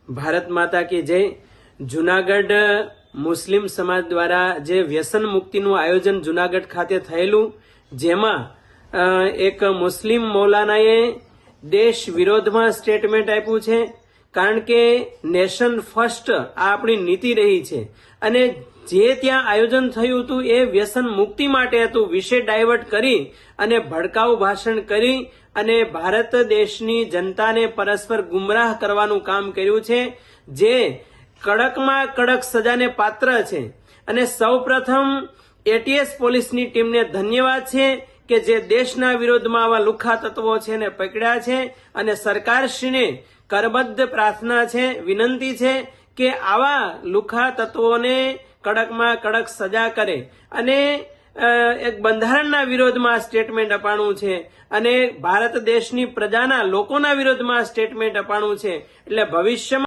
ભારત માતા કી જય। જુનાગઢ મુસ્લિમ સમાજ દ્વારા જે વ્યસન મુક્તિનું આયોજન જુનાગઢ ખાતે થયેલું, જેમાં એક મુસ્લિમ મૌલાનાએ દેશ વિરોધમાં સ્ટેટમેન્ટ આપ્યું છે, કારણ કે નેશન ફર્સ્ટ આ આપણી નીતિ રહી છે અને જે ત્યાં આયોજન થયું હતું એ વ્યસન મુક્તિ માટે હતું। વિષય ડાયવર્ટ કરી અને ભડકાઉ ભાષણ કરી અને ભારત દેશની જનતાને પરસ્પર ગુમરાહ કરવાનું કામ કર્યું છે, જે કડકમાં કડક સજાને પાત્ર છે। અને સૌપ્રથમ એટીએસ પોલીસની ટીમને ધન્યવાદ છે કે જે દેશના વિરોધમાં આવા લુખ્ખા તત્વો છે ને પકડ્યા છે, અને સરકારશ્રીને કરબદ્ધ પ્રાર્થના છે, વિનંતી છે કે આવા લુખ્ખા તત્વોને કડકમાં કડક સજા કરે। અને એક બંધારણના વિરોધમાં સ્ટેટમેન્ટ અપાણું છે અને ભારત દેશની પ્રજાના લોકોના વિરોધમાં સ્ટેટમેન્ટ અપાણું છે, એટલે ભવિષ્યમાં